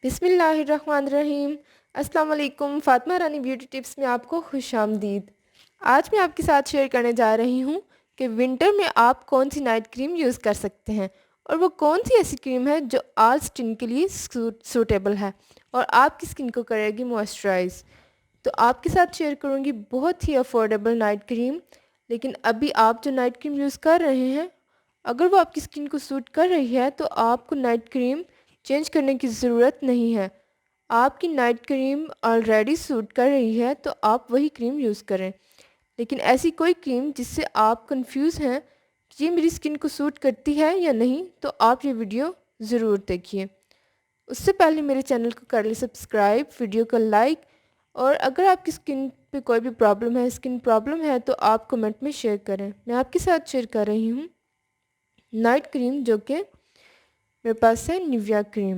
बिस्मिल्लाहिर्रहमानिर्रहीम। अस्सलाम वालेकुम। फ़ातिमा रानी ब्यूटी टिप्स में आपको खुशामदीद। आज मैं आपके साथ शेयर करने जा रही हूँ कि विंटर में आप कौन सी नाइट क्रीम यूज़ कर सकते हैं और वो कौन सी ऐसी क्रीम है जो ऑल स्किन के लिए सूटेबल है और आपकी स्किन को करेगी मॉइस्चराइज़। तो आपके साथ शेयर करूँगी बहुत ही अफोर्डेबल नाइट क्रीम। लेकिन अभी आप जो नाइट क्रीम यूज़ कर रहे हैं, अगर वो आपकी स्किन को सूट कर रही है तो आपको नाइट क्रीम चेंज करने की ज़रूरत नहीं है। आपकी नाइट क्रीम ऑलरेडी सूट कर रही है तो आप वही क्रीम यूज़ करें। लेकिन ऐसी कोई क्रीम जिससे आप कंफ्यूज हैं कि ये मेरी स्किन को सूट करती है या नहीं, तो आप ये वीडियो ज़रूर देखिए। उससे पहले मेरे चैनल को कर लें सब्सक्राइब, वीडियो को लाइक, और अगर आपकी स्किन पे कोई भी स्किन प्रॉब्लम है तो आप कमेंट में शेयर करें। मैं आपके साथ शेयर कर रही हूँ नाइट क्रीम, जो कि मेरे पास है निविया क्रीम।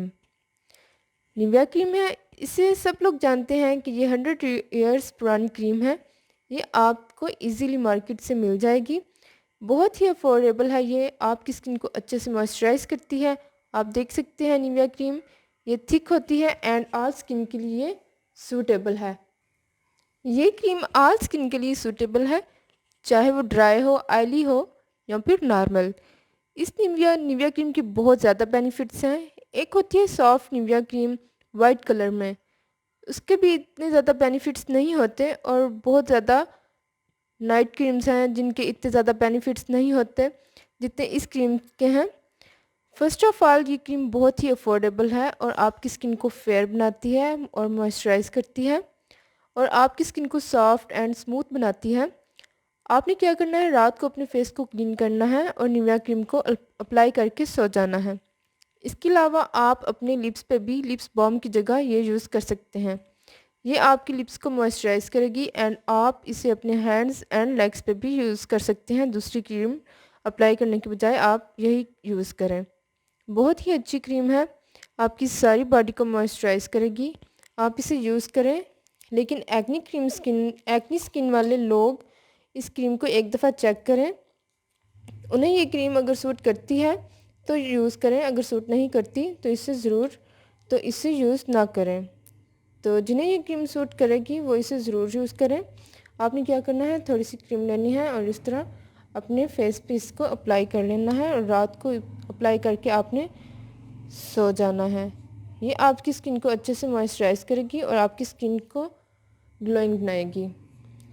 निविया क्रीम है, इसे सब लोग जानते हैं कि ये 100 ईयर्स पुरानी क्रीम है। ये आपको इजीली मार्केट से मिल जाएगी। बहुत ही अफोर्डेबल है। ये आपकी स्किन को अच्छे से मॉइस्चराइज करती है। आप देख सकते हैं निविया क्रीम, ये थिक होती है एंड ऑल स्किन के लिए सूटेबल है। ये क्रीम ऑल स्किन के लिए सूटेबल है, चाहे वो ड्राई हो, ऑयली हो या फिर नॉर्मल। इस निविया क्रीम के बहुत ज़्यादा बेनिफिट्स हैं। एक होती है soft Nivea cream white colour में, उसके भी इतने ज़्यादा बेनिफिट्स नहीं होते, और बहुत ज़्यादा नाइट क्रीम्स हैं जिनके इतने ज़्यादा बेनिफिट्स नहीं होते जितने इस क्रीम के हैं। फर्स्ट ऑफ़ ऑल, ये क्रीम बहुत ही अफोर्डेबल है और आपकी स्किन को फेयर बनाती है और मॉइस्चराइज करती है और आपकी स्किन को सॉफ्ट एंड स्मूथ बनाती है। आपने क्या करना है, रात को अपने फेस को क्लीन करना है और निविया क्रीम को अप्लाई करके सो जाना है। इसके अलावा आप अपने लिप्स पे भी लिप्स बाम की जगह ये यूज़ कर सकते हैं। ये आपकी लिप्स को मॉइस्चराइज करेगी एंड आप इसे अपने हैंड्स एंड लेग्स पे भी यूज़ कर सकते हैं। दूसरी क्रीम अप्लाई करने के बजाय आप यही यूज़ करें। बहुत ही अच्छी क्रीम है, आपकी सारी बॉडी को मॉइस्चराइज करेगी। आप इसे यूज़ करें। लेकिन एक्नी स्किन वाले लोग इस क्रीम को एक दफ़ा चेक करें। उन्हें ये क्रीम अगर सूट करती है तो यूज़ करें, अगर सूट नहीं करती तो इसे यूज़ ना करें। तो जिन्हें ये क्रीम सूट करेगी वो इसे ज़रूर यूज़ करें। आपने क्या करना है, थोड़ी सी क्रीम लेनी है और इस तरह अपने फेस पे इसको अप्लाई कर लेना है और रात को अप्लाई करके आपने सो जाना है। ये आपकी स्किन को अच्छे से मॉइस्चराइज करेगी और आपकी स्किन को ग्लोइंग बनाएगी।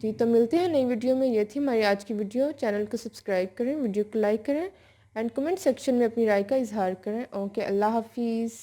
जी, तो मिलते हैं नई वीडियो में। ये थी हमारी आज की वीडियो। चैनल को सब्सक्राइब करें, वीडियो को लाइक करें एंड कमेंट सेक्शन में अपनी राय का इजहार करें। ओके, अल्लाह हाफिज़।